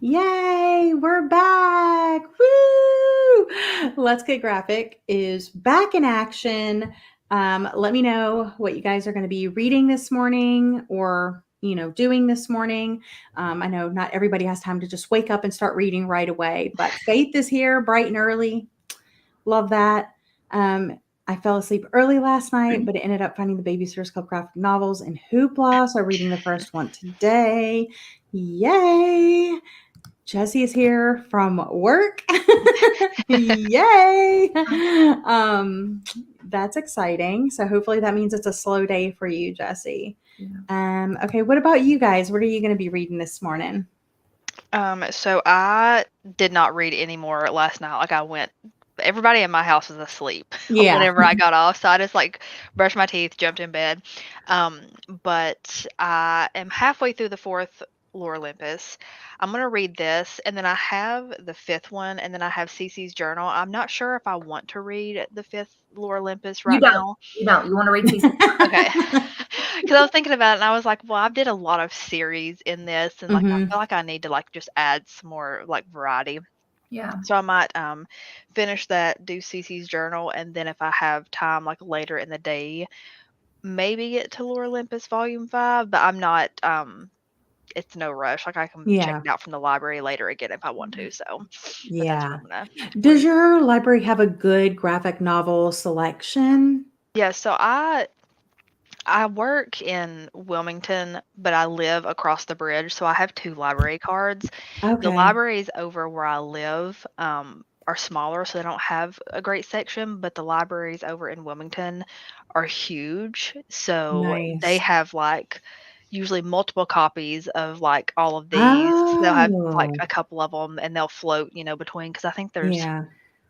Yay, we're back. Woo! Let's Get Graphic is back in action. Let me know what you guys are going to be reading this morning or, doing this morning. I know not everybody has time to just wake up and start reading right away, but Faith is here bright and early. Love that. I fell asleep early last night, but ended up finding the Babysitter's Club graphic novels in Hoopla. So reading the first one today. Yay! Jessie is here from work. Yay! That's exciting. So hopefully that means it's a slow day for you, Jessie. Yeah. Okay, what about you guys? What are you going to be reading this morning? So I did not read anymore last night. Everybody in my house was asleep whenever I got off. So I just brushed my teeth, jumped in bed. But I am halfway through the fourth Lore Olympus. I'm going to read this, and then I have the fifth one, and then I have Cece's journal. I'm not sure if I want to read the fifth Lore Olympus right now. You don't. You want to read Cece's? Okay. Because I was thinking about it, and I was like, well, I did a lot of series in this, and I feel like I need to just add some more variety. Yeah. So I might finish that, do Cece's journal, and then if I have time later in the day, maybe get to Lore Olympus Volume 5, but I'm not it's no rush. I can check it out from the library later again if I want to. So yeah. Does your library have a good graphic novel selection? Yeah, so I work in Wilmington, but I live across the bridge, so I have 2 library cards. Okay. The libraries over where I live are smaller, so they don't have a great section, but the libraries over in Wilmington are huge. So they have usually multiple copies of all of these. They'll have a couple of them, and they'll float, between, because I think there's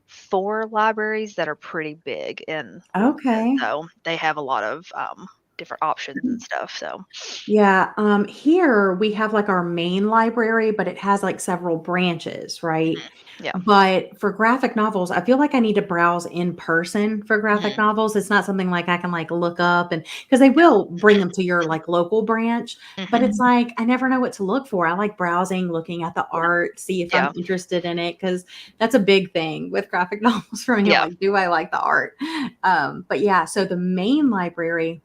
4 libraries that are pretty big in Wilmington, so they have a lot of different options and stuff. So here we have our main library, but it has several branches, right? Yeah. But for graphic novels, I feel like I need to browse in person for graphic novels. It's not something I can look up, and because they will bring them to your local branch, but it's I never know what to look for. I like browsing, looking at the art, see if I'm interested in it, because that's a big thing with graphic novels for me. Do I like the art? But yeah, so the main library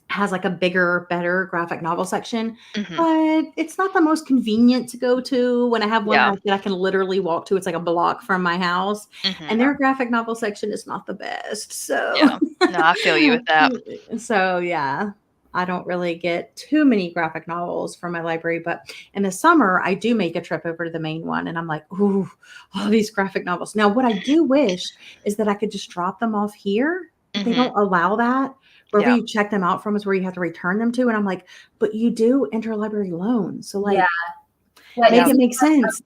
has a bigger, better graphic novel section, but it's not the most convenient to go to when I have one that I can literally walk to. It's a block from my house, and their graphic novel section is not the best. So yeah, no, I feel you with that. So yeah, I don't really get too many graphic novels from my library, but in the summer I do make a trip over to the main one, and I'm like, ooh, all these graphic novels. Now, what I do wish is that I could just drop them off here, but they don't allow that. Wherever you check them out from is where you have to return them to. And I'm like, but you do interlibrary loans. So make it make sense.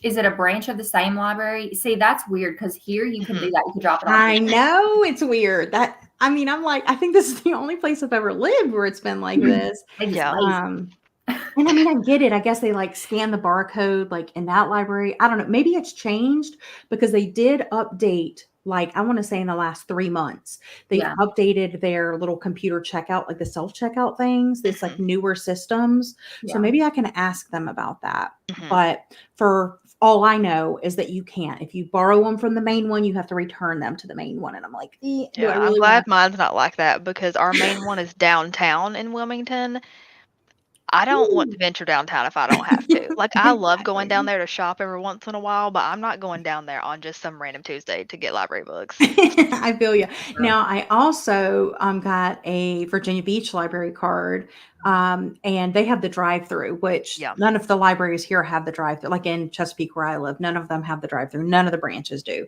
Is it a branch of the same library? See, that's weird, because here you can do that. You can drop it off. I know, it's weird. I'm like, I think this is the only place I've ever lived where it's been like this. Yeah. And I mean, I get it. I guess they scan the barcode in that library. I don't know. Maybe it's changed because they did update, I want to say in the last 3 months, they've updated their little computer checkout, the self-checkout things. It's newer systems. So maybe I can ask them about that. But for all I know is that you can't. If you borrow them from the main one, you have to return them to the main one. And I'm like, I'm glad mine's not like that, because our main one is downtown in Wilmington. I don't want to venture downtown if I don't have to. I love going down there to shop every once in a while, but I'm not going down there on just some random Tuesday to get library books. I feel you. Now, I also got a Virginia Beach library card, and they have the drive-through, which none of the libraries here have the drive-through. In Chesapeake where I live, none of them have the drive-through. None of the branches do,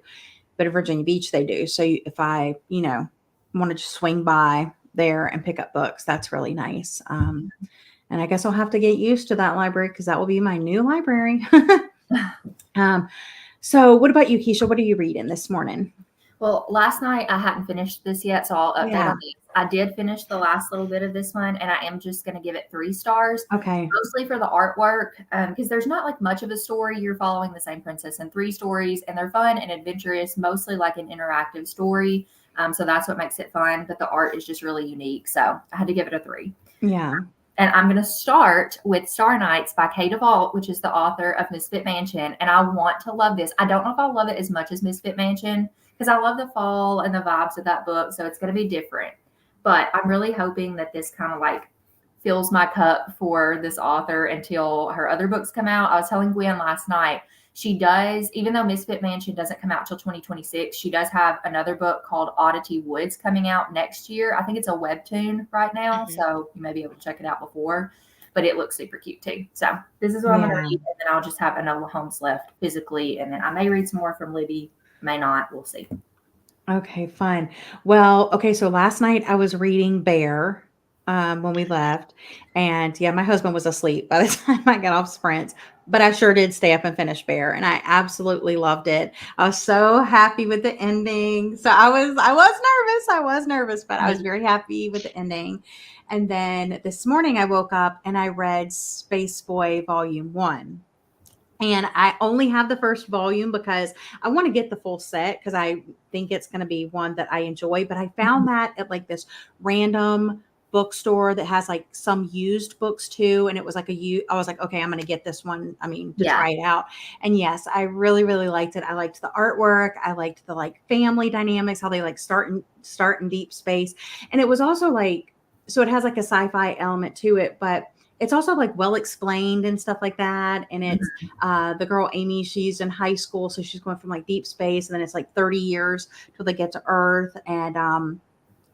but at Virginia Beach they do. So if I, want to just swing by there and pick up books, that's really nice. And I guess I'll have to get used to that library, because that will be my new library. So what about you, Keisha? What are you reading this morning? Well, last night I hadn't finished this yet, so I'll update on these. I did finish the last little bit of this one, and I am just going to give it 3 stars. Okay. Mostly for the artwork, because there's not much of a story. You're following the same princess in 3 stories, and they're fun and adventurous, mostly an interactive story. So that's what makes it fun. But the art is just really unique. So I had to give it a 3. Yeah. And I'm going to start with Star Nights by Kay DeVault, which is the author of Misfit Mansion. And I want to love this. I don't know if I'll love it as much as Misfit Mansion because I love the fall and the vibes of that book. So it's going to be different. But I'm really hoping that this kind of like fills my cup for this author until her other books come out. I was telling Gwen last night, she does, even though Misfit Mansion doesn't come out till 2026, she does have another book called Oddity Woods coming out next year. I think it's a webtoon right now, so you may be able to check it out before, but it looks super cute too. So this is what I'm going to read, and then I'll just have Enola Holmes left physically, and then I may read some more from Libby, may not, we'll see. Okay, fine. Well, okay, so last night I was reading Bear when we left, and yeah, my husband was asleep by the time I got off sprints, but I sure did stay up and finish Bear, and I absolutely loved it. I was so happy with the ending. So I was nervous, but I was very happy with the ending. And then this morning I woke up and I read Space Boy Volume 1. And I only have the first volume because I want to get the full set because I think it's going to be one that I enjoy. But I found that at like this random bookstore that has like some used books too. And it was like I was like, okay, I'm going to get this one. I mean, to try it out. And yes, I really, really liked it. I liked the artwork. I liked the like family dynamics, how they like start in deep space. And it was also like, so it has like a sci-fi element to it, but it's also like well explained and stuff like that. And it's the girl Amy, she's in high school, so she's going from like deep space, and then it's like 30 years till they get to Earth, and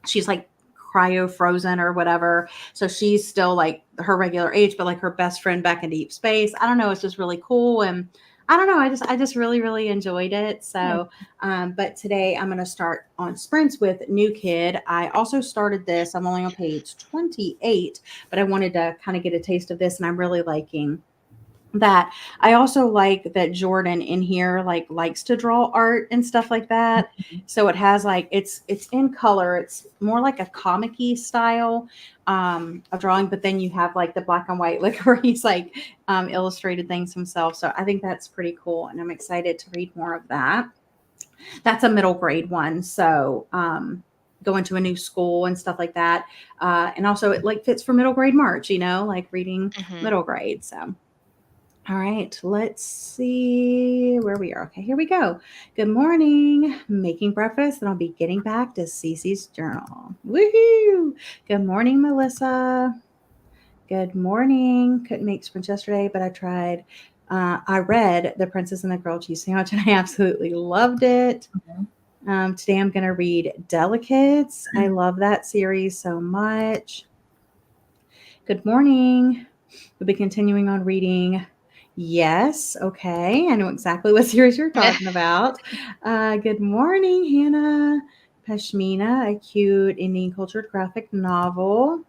she's like cryo frozen or whatever. So she's still like her regular age, but like her best friend back in deep space. I don't know. It's just really cool. And I don't know. I just really, really enjoyed it. So, but today I'm going to start on sprints with New Kid. I also started this. I'm only on page 28, but I wanted to kind of get a taste of this, and I'm really liking that. I also like that Jordan in here like likes to draw art and stuff like that. So it has like it's in color. It's more like a comic-y style of drawing, but then you have like the black and white, like where he's like illustrated things himself. So I think that's pretty cool, and I'm excited to read more of that. That's a middle grade one. So going to a new school and stuff like that. And also it like fits for middle grade March, like reading middle grade. So all right, let's see where we are. Okay, here we go. Good morning. Making breakfast, and I'll be getting back to Cece's journal. Woohoo! Good morning, Melissa. Good morning. Couldn't make sprints yesterday, but I tried. I read The Princess and the Grilled Cheese Sandwich, and I absolutely loved it. Today I'm going to read Delicates. I love that series so much. Good morning. We'll be continuing on reading. Yes. Okay. I know exactly what series you're talking about. Good morning, Hannah. Pashmina, a cute Indian cultured graphic novel.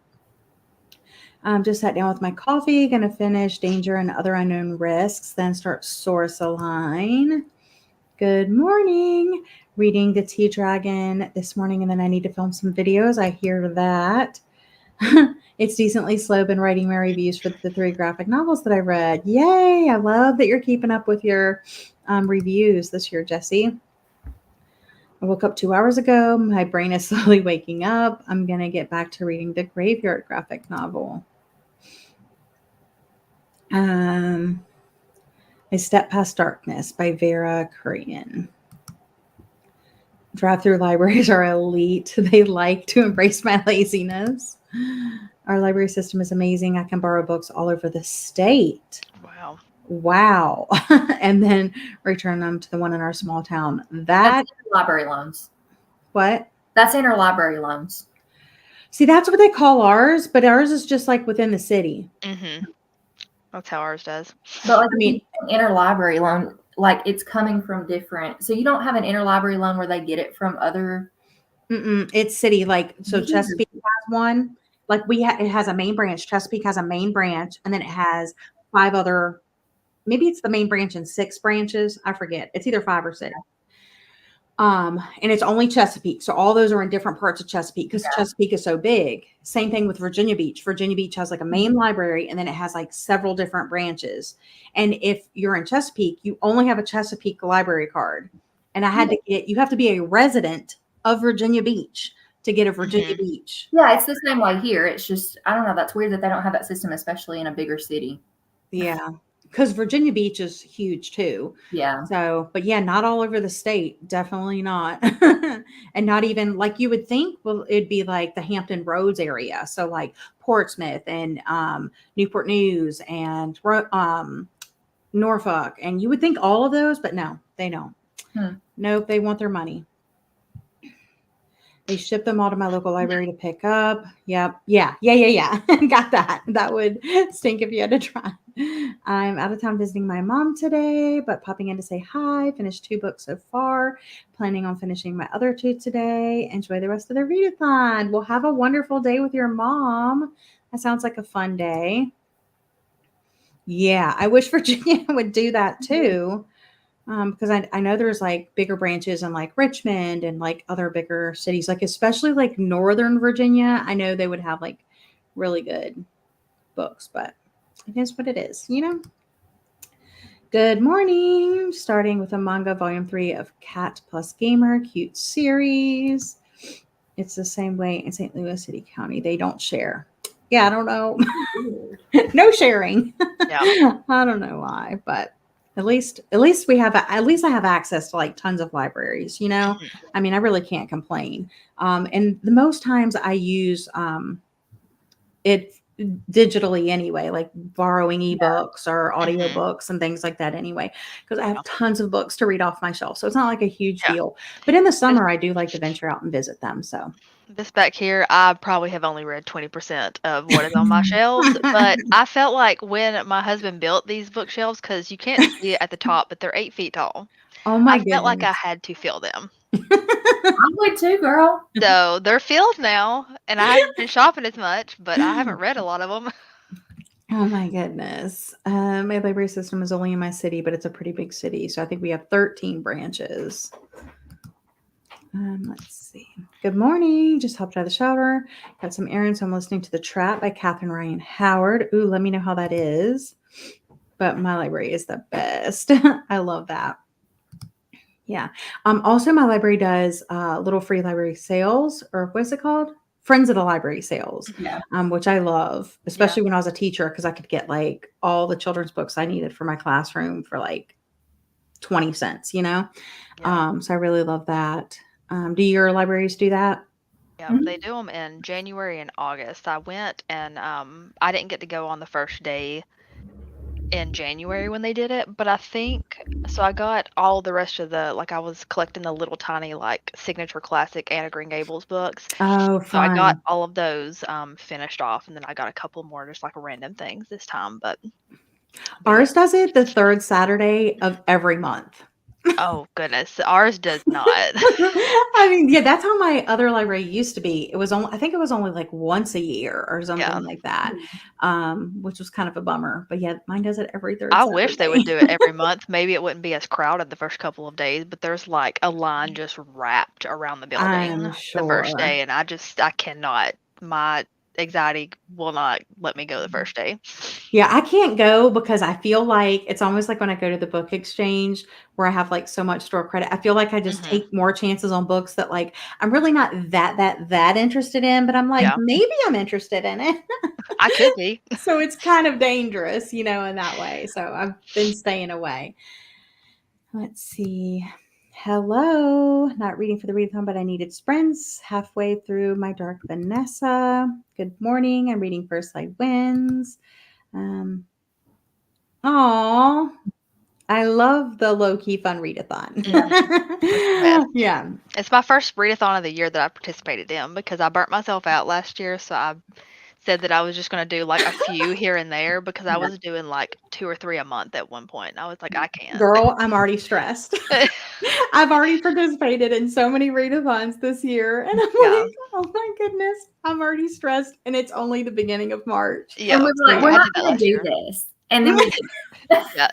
Just sat down with my coffee, going to finish Danger and Other Unknown Risks, then start Source Align. Good morning. Reading The Tea Dragon this morning, and then I need to film some videos. I hear that. It's decently slow. Been writing my reviews for the 3 graphic novels that I read. Yay! I love that you're keeping up with your reviews this year, Jessie. I woke up 2 hours ago. My brain is slowly waking up. I'm going to get back to reading the Graveyard graphic novel. I Step Past Darkness by Vera Kurian. Drive-through libraries are elite. They like to embrace my laziness. Our library system is amazing. I can borrow books all over the state. Wow. And then return them to the one in our small town. That's library loans. What? That's interlibrary loans. See, that's what they call ours, but ours is just like within the city. That's how ours does. But like, I mean, an interlibrary loan, like it's coming from different. So you don't have an interlibrary loan where they get it from other. It's city. Like, so Chesapeake has one. Like it has a main branch. Chesapeake has a main branch, and then it has 5 other. Maybe it's the main branch and 6 branches. I forget. It's either 5 or 6. And it's only Chesapeake. So all those are in different parts of Chesapeake because Chesapeake is so big. Same thing with Virginia Beach. Virginia Beach has like a main library, and then it has like several different branches. And if you're in Chesapeake, you only have a Chesapeake library card. And you have to be a resident of Virginia Beach to get a Virginia Beach. Yeah, it's the same way here. It's just, I don't know. That's weird that they don't have that system, especially in a bigger city. Yeah, because Virginia Beach is huge too. Yeah. So, but yeah, not all over the state. Definitely not. And not even like you would think, well, it'd be like the Hampton Roads area. So, like Portsmouth and Newport News and Norfolk. And you would think all of those, but no, they don't. Nope, they want their money. They ship them all to my local library to pick up. Yep. Yeah. Got that. That would stink if you had to try. I'm out of town visiting my mom today, but popping in to say hi. Finished 2 books so far. Planning on finishing my other 2 today. Enjoy the rest of the readathon. Well, have a wonderful day with your mom. That sounds like a fun day. Yeah, I wish Virginia would do that too. Because I know there's like bigger branches in like Richmond and like other bigger cities, like especially like Northern Virginia. I know they would have like really good books, but it is what it is, you know? Good morning. Starting with a manga volume 3 of Cat Plus Gamer, cute series. It's the same way in St. Louis City County. They don't share. Yeah, I don't know. No sharing. Yeah. I don't know why, but at least we have at least I have access to like tons of libraries, you know. I mean, I really can't complain. And the most times I use it digitally anyway, like borrowing ebooks or audiobooks and things like that anyway, because I have tons of books to read off my shelf. So it's not like a huge deal. But in the summer I do like to venture out and visit them. So this back here, I probably have only read 20% of what is on my shelves, but I felt like when my husband built these bookshelves, because you can't see it at the top, but they're 8 feet tall. Oh my I felt like I goodness. had to fill them. I would too, girl. So they're filled now, and I haven't been shopping as much, but I haven't read a lot of them. Oh my goodness. My library system is only in my city, but it's a pretty big city. So I think we have 13 branches. Let's see. Good morning. Just hopped out of the shower. Got some errands. So I'm listening to The Trap by Catherine Ryan Howard. Ooh, let me know how that is. But my library is the best. I love that. Yeah. Also, my library does little free library sales, or what is it called? Friends of the Library sales, which I love, especially when I was a teacher, because I could get like all the children's books I needed for my classroom for like 20 cents, you know? So I really love that. Do your libraries do that? Yeah, they do them in January and August. I went and I didn't get to go on the first day in January when they did it, but I think so. I got all the rest of the like I was collecting the little tiny like signature classic Anna Green Gables books. Oh, So I got fun. all of those finished off, and then I got a couple more just like random things this time. But Ours does it the 3rd Saturday of every month. Oh goodness, ours does not. I mean, yeah, that's how my other library used to be. It was only, I think it was only like once a year or something like that, which was kind of a bummer. But yeah, mine does it every 3rd I wish they would Saturday. do it every month. Maybe it wouldn't be as crowded the first couple of days, but there's like a line just wrapped around the building I'm the first sure. day, and I cannot. My anxiety will not let me go the first day. Yeah, I can't go because I feel like it's almost like when I go to the book exchange where I have like so much store credit. I feel like I just take more chances on books that like I'm really not that interested in, but I'm like, Yeah, maybe I'm interested in it. I could be. So it's kind of dangerous, you know, in that way. So I've been staying away. Let's see. Hello. Not reading for the readathon, but I needed sprints halfway through my Dark Vanessa. Good morning. I'm reading First Light Winds. Oh, I love the low-key fun readathon. Yeah. It's my first readathon of the year that I participated in because I burnt myself out last year, so I said that I was just gonna do like a few here and there because I was doing like 2 or 3 a month at one point. And I was like, I can't. Girl, I'm already stressed. I've already participated in so many readathons this year, and I'm like, oh my goodness, I'm already stressed, and it's only the beginning of March. Yeah, And we're like, so we're I not did that going to last do year. this. And then we did. Yeah.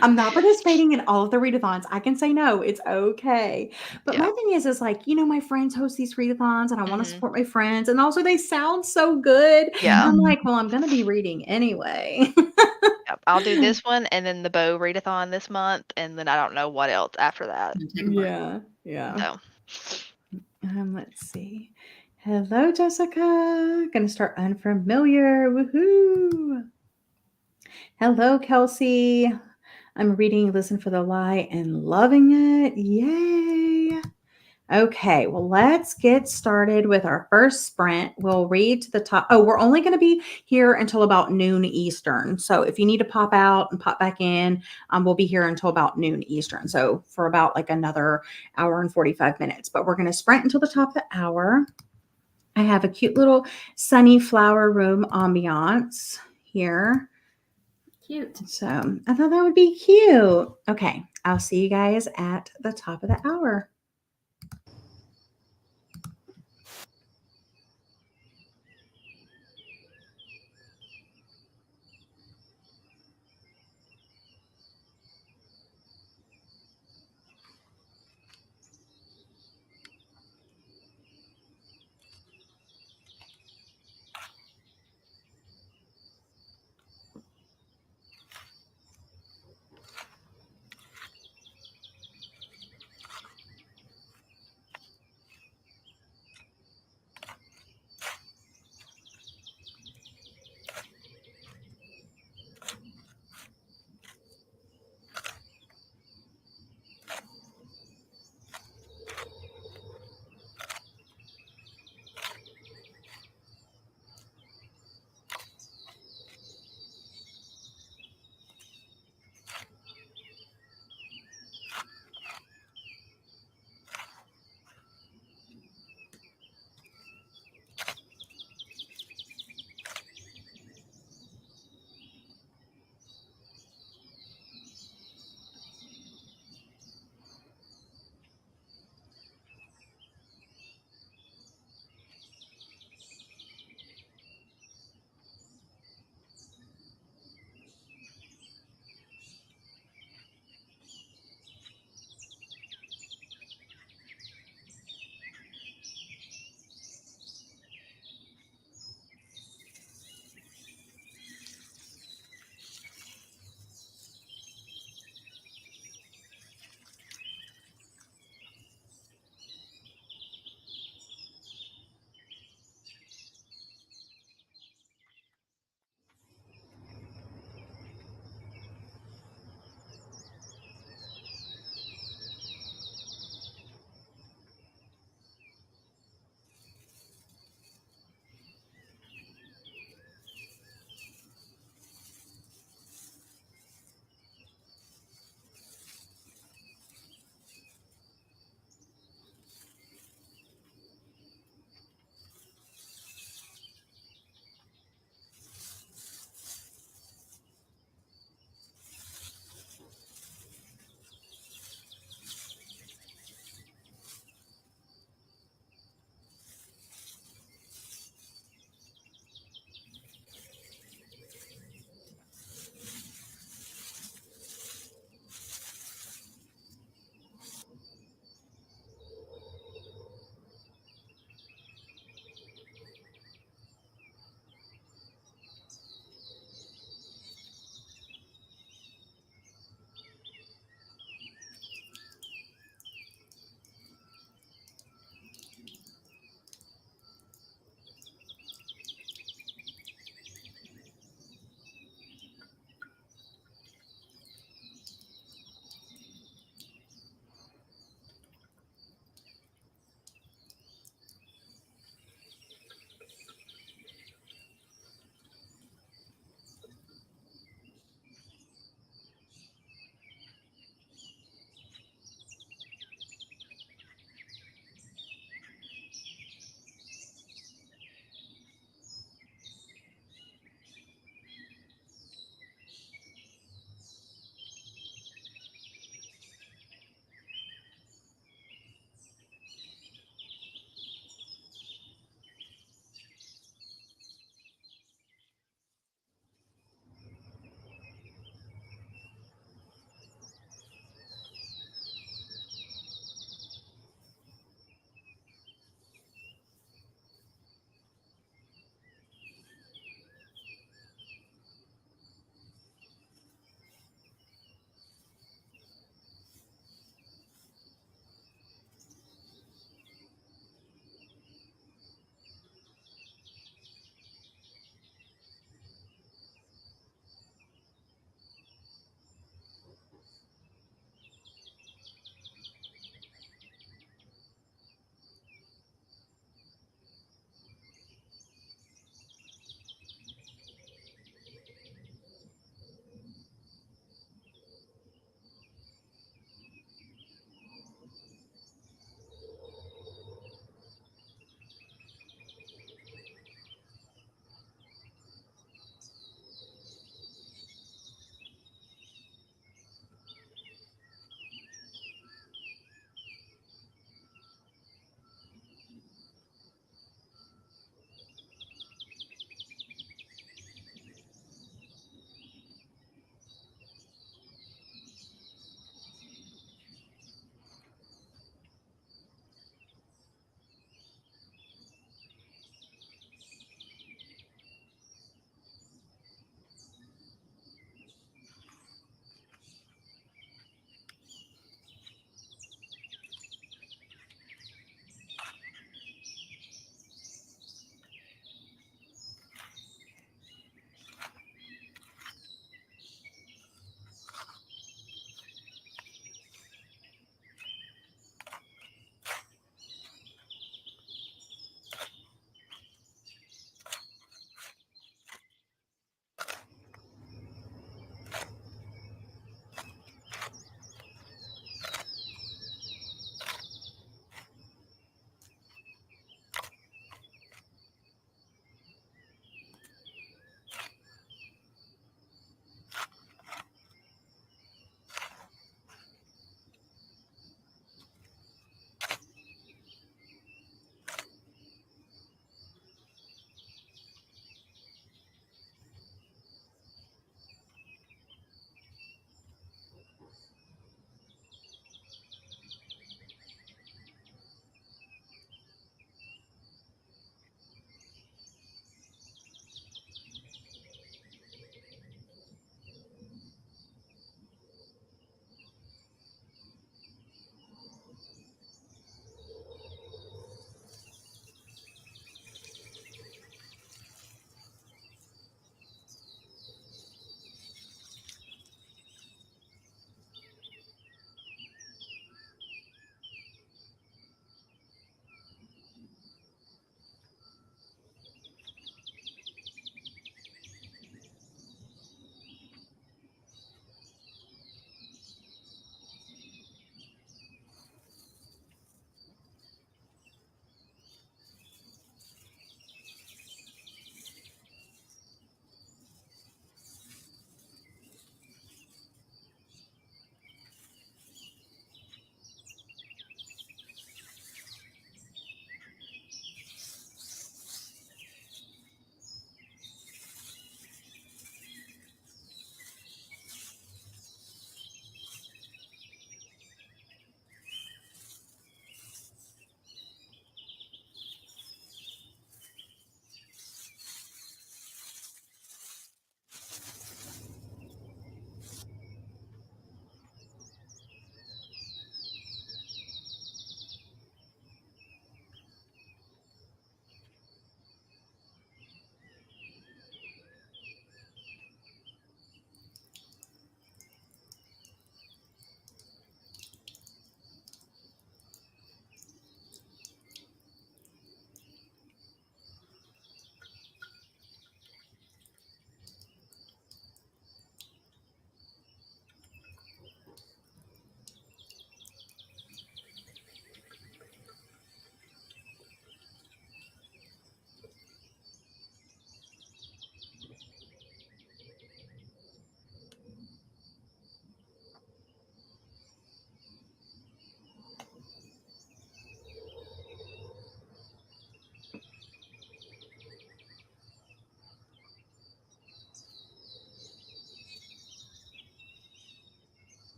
I'm not participating in all of the readathons. I can say no. It's okay. But Yeah. my thing is like, you know, my friends host these readathons and I want to support my friends. And also they sound so good. Yeah. I'm like, well, I'm going to be reading anyway. Yep. I'll do this one and then the Bow readathon this month, and then I don't know what else after that. Yeah. So Let's see. Hello, Jessica. Gonna start unfamiliar. Woohoo. Hello, Kelsey. I'm reading Listen for the Lie and loving it. Yay. Okay, well, let's get started with our first sprint. We'll read to the top. Oh, we're only going to be here until about noon Eastern. So if you need to pop out and pop back in, we'll be here until about noon Eastern. So for about like another hour and 45 minutes. But we're going to sprint until the top of the hour. I have a cute little sunny flower room ambiance here. Cute. So I thought that would be cute. Okay, I'll see you guys at the top of the hour.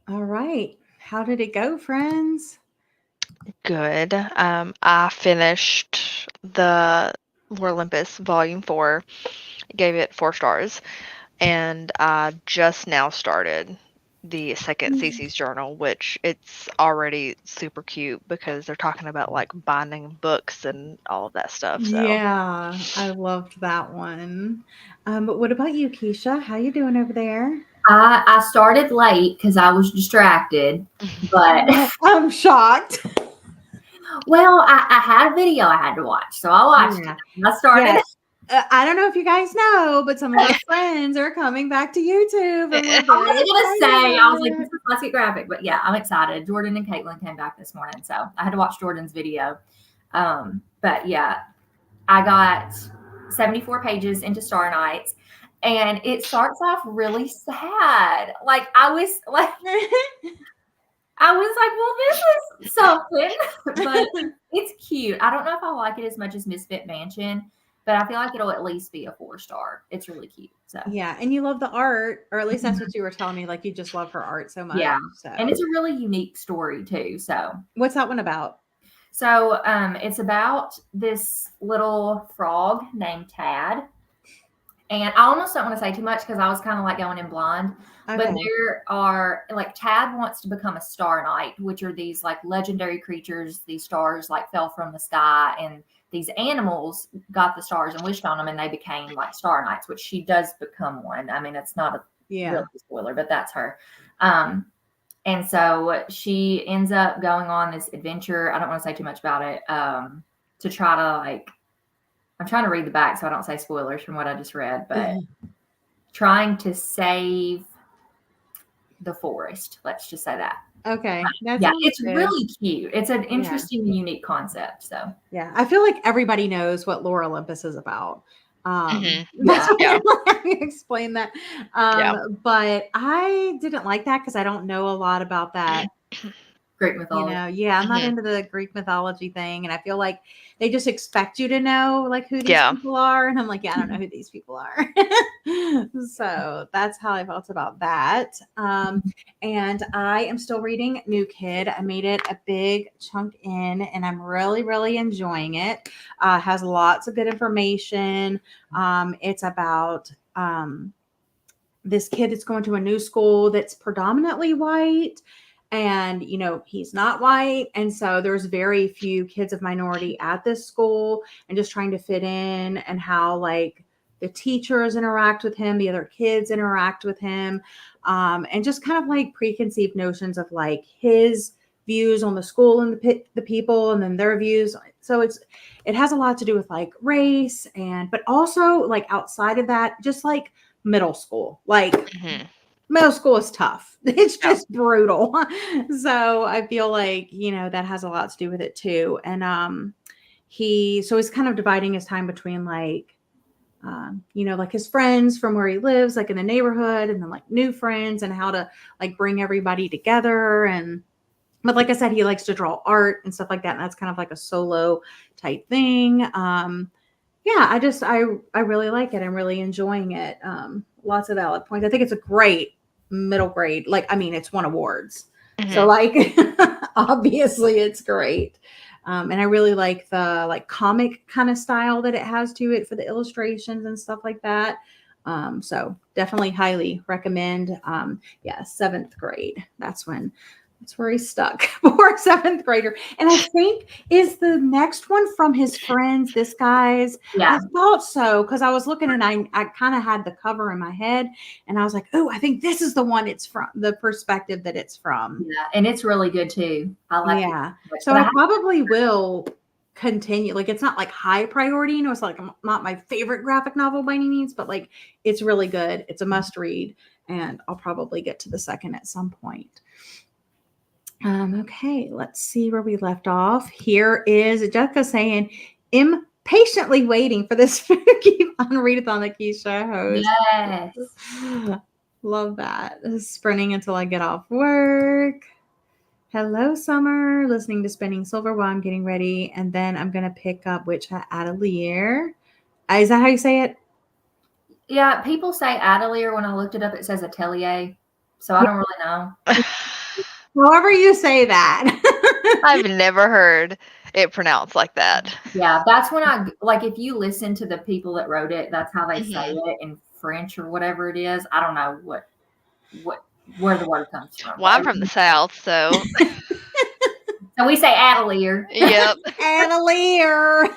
All right. How did it go, friends? Good. I finished the Lore Olympus Volume 4, gave it 4 stars, and I just now started the second Cece's journal, which it's already super cute because they're talking about like binding books and all of that stuff. So Yeah, I loved that one. But what about you, Keisha? How you doing over there? I started late because I was distracted, but I'm shocked. well, I had a video I had to watch, so I watched Yeah. it. I started. Yeah. I don't know if you guys know, but some of our friends are coming back to YouTube, and we're I very was gonna excited say, I was about like, it. this is let's get graphic, but yeah, I'm excited. Jordan and Caitlin came back this morning, so I had to watch Jordan's video. But yeah, I got 74 pages into Star Nights, and it starts off really sad. Like I was like, well, this is something, but it's cute. I don't know if I like it as much as Misfit Mansion, but I feel like it'll at least be a 4-star. It's really cute. So Yeah, and you love the art, or at least that's Mhm. what you were telling me. Like you just love her art so much. Yeah, So, and it's a really unique story too. what's that one about? So it's about this little frog named Tad. And I almost don't want to say too much because I was kind of like going in blind. But Okay. there are like Tad wants to become a star knight, which are these like legendary creatures. These stars like fell from the sky, and these animals got the stars and wished on them, and they became like star knights, which she does become one. I mean, it's not a Yeah. real spoiler, but that's her. Um, and so she ends up going on this adventure. I don't want to say too much about it. To try to like, I'm trying to read the back so I don't say spoilers from what I just read, but trying to save the forest. Let's just say that. Okay. That Yeah, sounds it's good. really cute. It's an Yeah. interesting and unique concept. So Yeah, I feel like everybody knows what Lore Olympus is about. That's Yeah. Yeah. why I explain that. Yeah. But I didn't like that because I don't know a lot about that. Greek You mythology. know, yeah, I'm not into the Greek mythology thing, and I feel like they just expect you to know like who these Yeah. people are, and I'm like, yeah, I don't know who these people are. So that's how I felt about that. And I am still reading New Kid. I made it a big chunk in, and I'm really, really enjoying it. Has lots of good information. It's about this kid that's going to a new school that's predominantly white, and he's not white, and so there's very few kids of minority at this school, and just trying to fit in, and how like the teachers interact with him, the other kids interact with him, and just kind of like preconceived notions of like his views on the school and the people, and then their views. So it has a lot to do with like race, and but also like outside of that, just like middle school. Like middle school is tough. It's Yeah. just brutal. So I feel like, that has a lot to do with it too. And he's kind of dividing his time between like like his friends from where he lives, like in the neighborhood, and then like new friends, and how to like bring everybody together. And but like I said, he likes to draw art and stuff like that. And that's kind of like a solo type thing. Yeah, I really like it. I'm really enjoying it. Lots of valid points. I think it's a great middle grade. Like, I mean, it's won awards. So like obviously it's great. And I really like the like comic kind of style that it has to it for the illustrations and stuff like that. So definitely highly recommend. Yeah, seventh grade. That's where he's stuck for seventh grader. And I think is the next one from his friends, this guy's. Yeah. I thought so because I was looking and I kind of had the cover in my head, and I was like, oh, I think this is the one it's from, the perspective that it's from. Yeah. And it's really good too. I like Yeah. it. So I probably will continue. Like it's not like high priority, it's like not my favorite graphic novel by any means, but like it's really good. It's a must read, and I'll probably get to the second at some point. Okay, let's see where we left off. Here is Jessica saying, impatiently waiting for this spooky fun readathon that Keisha hosts. Yes. Love that. Sprinting until I get off work. Hello, Summer. Listening to Spinning Silver while I'm getting ready. And then I'm going to pick up Witch Atelier. Is that how you say it? Yeah, people say Atelier. When I looked it up, it says Atelier. So I don't really know. However you say that. I've never heard it pronounced like that. Yeah, that's when I like if you listen to the people that wrote it, that's how they say Mhm. it in French or whatever it is. I don't know what where the word comes from, Well, but I'm from the South, so so we say Atelier. yep. Annaleer.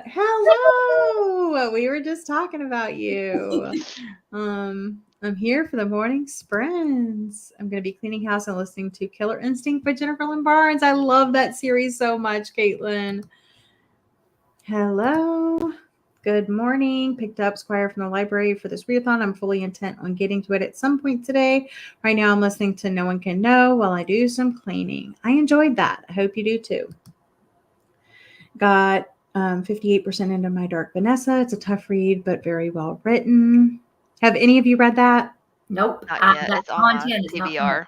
Hello. We were just talking about you. I'm here for the morning sprints. I'm going to be cleaning house and listening to Killer Instinct by Jennifer Lynn Barnes. I love that series so much, Caitlin. Hello. Good morning. Picked up Squire from the library for this readathon. I'm fully intent on getting to it at some point today. Right now, I'm listening to No One Can Know while I do some cleaning. I enjoyed that. I hope you do too. Got 58% into My Dark Vanessa. It's a tough read, but very well written. Have any of you read that? Nope. Not yet. That It's on my content is not for me. TBR.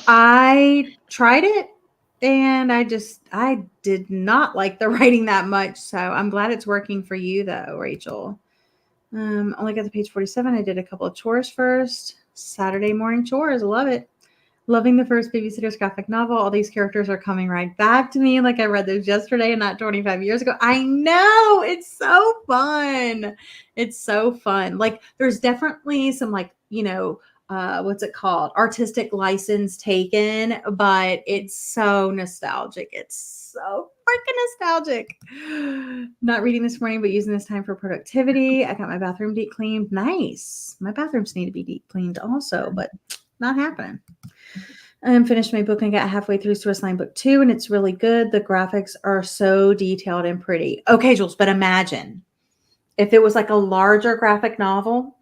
I tried it and I did not like the writing that much. So I'm glad it's working for you though, Rachel. Only got to page 47. I did a couple of chores first. Saturday morning chores. Love it. Loving the first Babysitter's graphic novel. All these characters are coming right back to me like I read those yesterday and not 25 years ago. I know. It's so fun. It's so fun. Like there's definitely some like, what's it called? Artistic license taken, but it's so nostalgic. It's so freaking nostalgic. Not reading this morning, but using this time for productivity. I got my bathroom deep cleaned. Nice. My bathrooms need to be deep cleaned also, but not happening. Finished my book and got halfway through Swiss Line Book 2, and it's really good. The graphics are so detailed and pretty. Okay, Jules, but imagine if it was like a larger graphic novel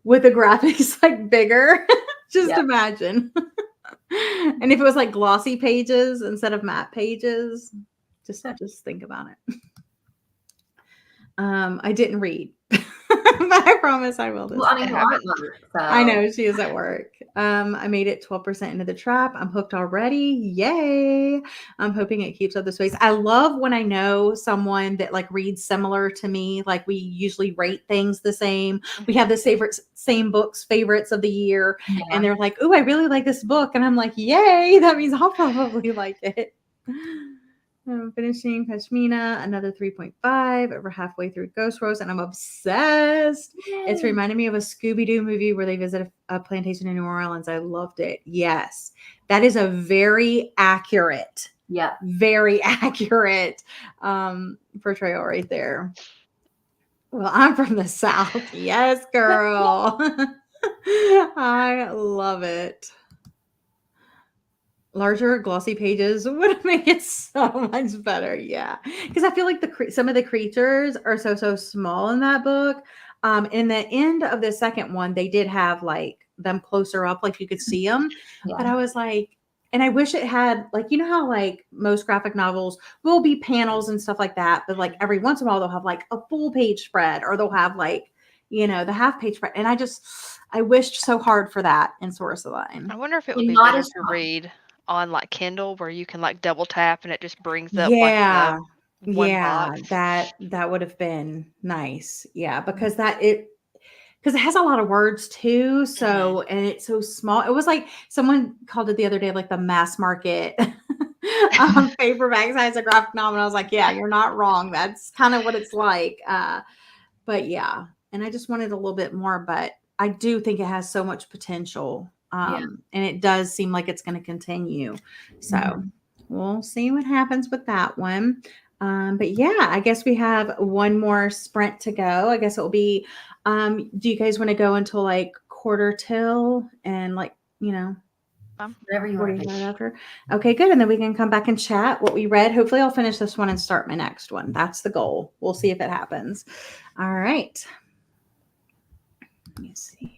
with the graphics like bigger. Just Yep. imagine. And if it was like glossy pages instead of matte pages, just think about it. I didn't read, but I promise I will this Well, I mean, I you are haven't. at work, I so know she is at work. I made it 12% into the trap. I'm hooked already. Yay. I'm hoping it keeps up this pace. I love when I know someone that like reads similar to me. Like we usually rate things the same. We have the same books, favorites of the year. yeah. And they're like, oh, I really like this book. And I'm like, yay. That means I'll probably like it. I'm finishing Pashmina, another 3.5, over halfway through Ghost Rose, and I'm obsessed. It's reminding me of a Scooby-Doo movie where they visit a plantation in New Orleans. I loved it. Yes, that is a very accurate, very accurate portrayal right there. Well, I'm from the South. Yes, girl. I love it. Larger glossy pages would make it so much better. Yeah, because I feel like some of the creatures are so small in that book. In the end of the second one, they did have like them closer up, like you could see them. Yeah. But I was like, and I wish it had like, you know how like most graphic novels will be panels and stuff like that, but like every once in a while they'll have like a full page spread or they'll have like the half page spread. And I wished so hard for that in Source of Line. I wonder if it would And be not better as to read on like Kindle where you can like double tap and it just brings up like Yeah. the one Yeah, box. that would have been nice. Yeah, because because it has a lot of words too. So, and it's so small. It was like someone called it the other day, like the mass market paperback size of graphic novel. And I was like, yeah, you're not wrong. That's kind of what it's like. But yeah, and I just wanted a little bit more, but I do think it has so much potential. And it does seem like it's going to continue. So we'll see what happens with that one. But yeah, I guess we have one more sprint to go. I guess it will be, do you guys want to go until like quarter till and like, whatever you want to 45 do. after? Okay, good. And then we can come back and chat what we read. Hopefully I'll finish this one and start my next one. That's the goal. We'll see if it happens. All right. Let me see.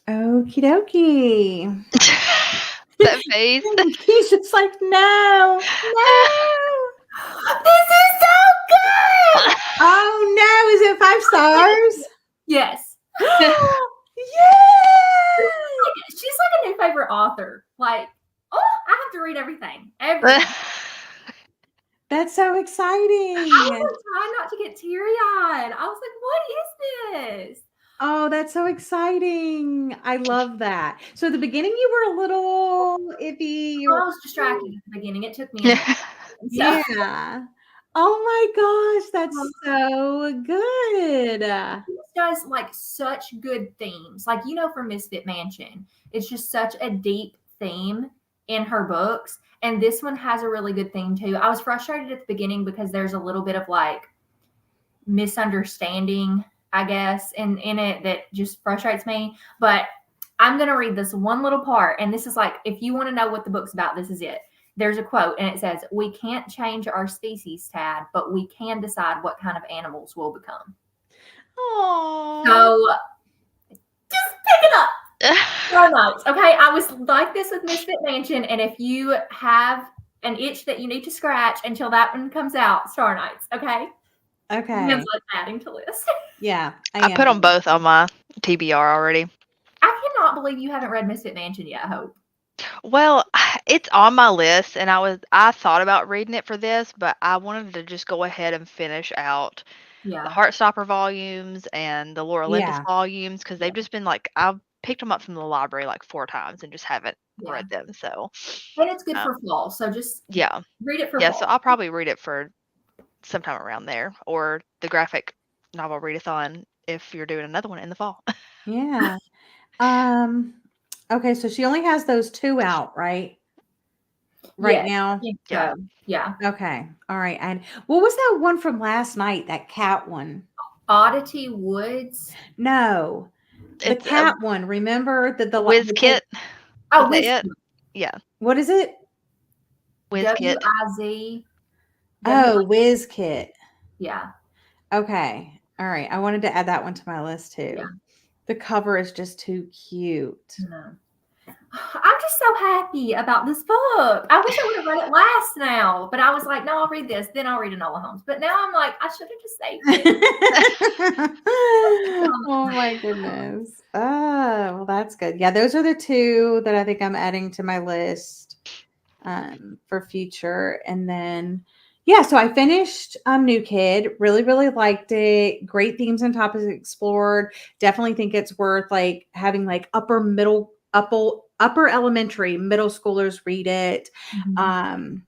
Okie dokie. That face. He's just like, no, no. This is so good. Oh no, is it 5 stars? Yes. Yay! She's like a new favorite author. Like, oh, I have to read everything. Everything. That's so exciting. I was trying not to get teary-eyed. I was like, what is this? Oh, that's so exciting. I love that. So at the beginning you were a little iffy. I was distracted at the beginning. It took me a minute. So, Yeah. Oh my gosh, that's so good. this does like such good themes. Like, from Misfit Mansion, it's just such a deep theme in her books. And this one has a really good theme too. I was frustrated at the beginning because there's a little bit of like misunderstanding, I guess, in it that just frustrates me. But I'm going to read this one little part. And this is like, if you want to know what the book's about, this is it. There's a quote and it says, "We can't change our species, Tad, but we can decide what kind of animals we'll become." Oh. So just pick it up. So nice. Okay. I was like this with Misfit Mansion. And if you have an itch that you need to scratch until that one comes out, Star Knights. Okay. Okay. Like adding to list. Yeah. I put them both on my TBR already. I cannot believe you haven't read Misfit Mansion yet, Hope. Well, it's on my list, and I thought about reading it for this, but I wanted to just go ahead and finish out the Heartstopper volumes and the Laura Olympus volumes because they've just been like I've picked them up from the library like 4 times and just haven't read them. So, and it's good for fall. So just read it for fall. So I'll probably read it for sometime around there or the graphic novel readathon if you're doing another one in the fall. Yeah. Okay, so she only has those 2 out, right? Right now? Yeah. Okay. All right. And what was that one from last night? That cat one? Oddity Woods? No. The cat one. Remember the Whiz Kit? Oh, Whiz Kit. Yeah. What is it? Whiz Kit. W-I-Z. Oh, Whiz Kit. Yeah. Okay. All right. I wanted to add that one to my list too. Yeah. The cover is just too cute. No. I'm just so happy about this book. I wish I would have read it last now, but I was like, no, I'll read this, then I'll read Enola Holmes. But now I'm like, I should have just saved it. Oh my goodness. Oh, well, that's good. Yeah, those are the 2 that I think I'm adding to my list for future. And then, yeah, so I finished New Kid. Really, really liked it. Great themes and topics explored. Definitely think it's worth like having like upper elementary middle schoolers read it. And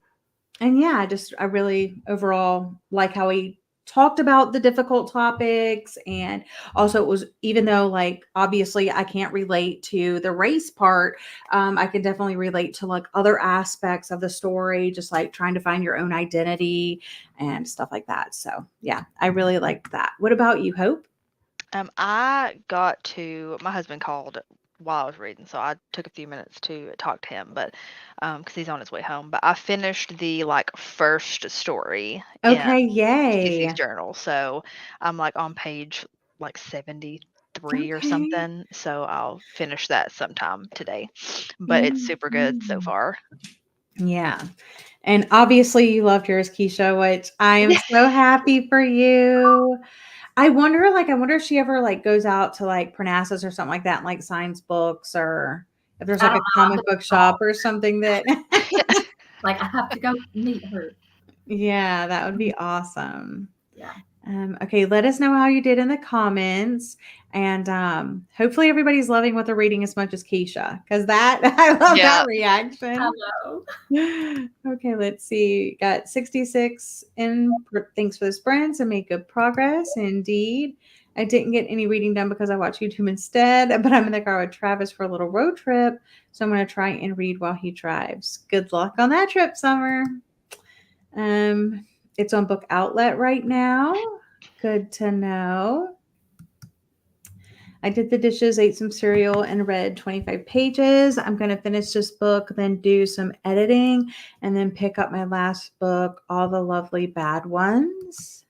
yeah, I really overall like how he talked about the difficult topics. And also it was, even though like obviously I can't relate to the race part, I can definitely relate to like other aspects of the story, just like trying to find your own identity and stuff like that. So yeah, I really liked that. What about you, Hope? I got to, my husband called while I was reading, so I took a few minutes to talk to him, but because he's on his way home. But I finished the like first story. Okay, yay! Cece's journal, so I'm like on page like 73 or something. So I'll finish that sometime today. But it's super good so far. Yeah. And obviously you loved yours, Keisha, which I am so happy for you. I wonder if she ever like goes out to like Parnassus or something like that and like signs books, or if there's like a comic book shop or something that like I have to go meet her. Yeah, that would be awesome. Yeah. Okay, let us know how you did in the comments. And hopefully everybody's loving what they're reading as much as Keisha, because I love that reaction. Hello. Okay, let's see. Got 66 in. Thanks for the sprints and make good progress. Indeed. I didn't get any reading done because I watched YouTube instead, but I'm in the car with Travis for a little road trip. So I'm going to try and read while he drives. Good luck on that trip, Summer. It's on Book Outlet right now. Good to know. I did the dishes, ate some cereal, and read 25 pages. I'm going to finish this book, then do some editing, and then pick up my last book, All the Lovely Bad Ones.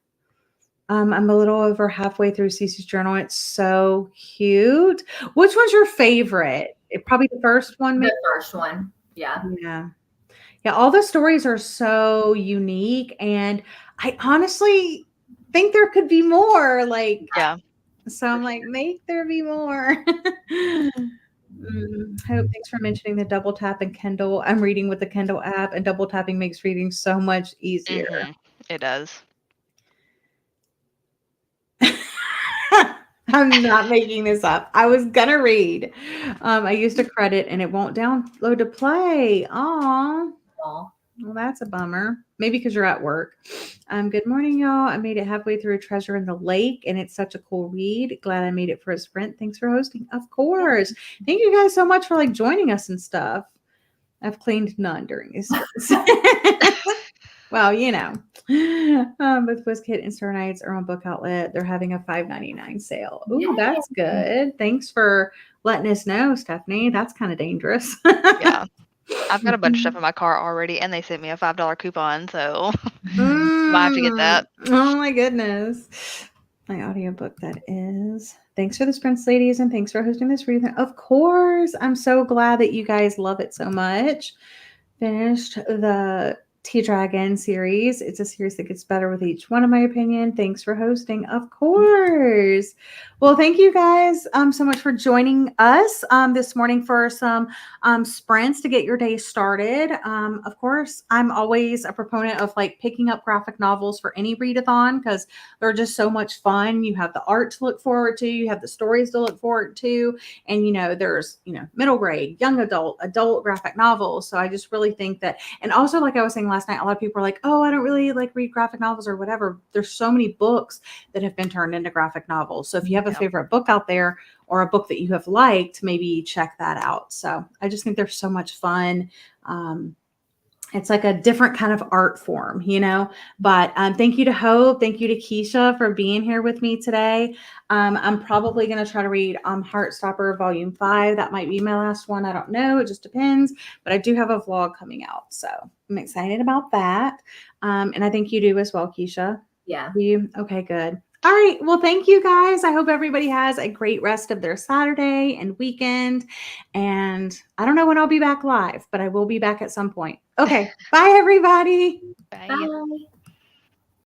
I'm a little over halfway through Cece's journal. It's so cute. Which one's your favorite? Probably the first one, maybe? The first one. Yeah. Yeah. Yeah, all the stories are so unique, and I honestly think there could be more, like, Yeah. so I'm like, "Make there be more." Hope, thanks for mentioning the double tap and Kindle. I'm reading with the Kindle app, and double tapping makes reading so much easier. It does. I'm not making this up. I was gonna read. I used a credit and it won't download to play. Aw. Aw. Well, that's a bummer. Maybe because you're at work. Good morning, y'all. I made it halfway through Treasure in the Lake, and it's such a cool read. Glad I made it for a sprint. Thanks for hosting. Of course. Thank you guys so much for like joining us and stuff. I've cleaned none during these sprints. Well, you know, both WizKid and Star Nights are on Book Outlet. They're having a $5.99 sale. Ooh, that's good. Thanks for letting us know, Stephanie. That's kind of dangerous. Yeah. I've got a bunch of stuff in my car already, and they sent me a $5 coupon, so might have to get that. Oh my goodness. My audiobook, that is. Thanks for the sprints, ladies, and thanks for hosting this reading. Of course. I'm so glad that you guys love it so much. Finished the Tea Dragon series. It's a series that gets better with each one, in my opinion. Thanks for hosting. Of course. Well, thank you guys so much for joining us this morning for some sprints to get your day started. Of course, I'm always a proponent of like picking up graphic novels for any readathon because they're just so much fun. You have the art to look forward to, you have the stories to look forward to, and there's middle grade, young adult graphic novels. So I just really think that, and also like I was saying last night, a lot of people are like, oh, I don't really like read graphic novels or whatever. There's so many books that have been turned into graphic novels. So if you have a favorite book out there or a book that you have liked, maybe check that out. So I just think they're so much fun. It's like a different kind of art form, but thank you to Hope. Thank you to Keisha for being here with me today. I'm probably going to try to read Heartstopper Volume 5. That might be my last one. I don't know. It just depends. But I do have a vlog coming out. So I'm excited about that. And I think you do as well, Keisha. Yeah. You? Okay, good. All right. Well, thank you guys. I hope everybody has a great rest of their Saturday and weekend. And I don't know when I'll be back live, but I will be back at some point. Okay. Bye, everybody. Bye. Bye.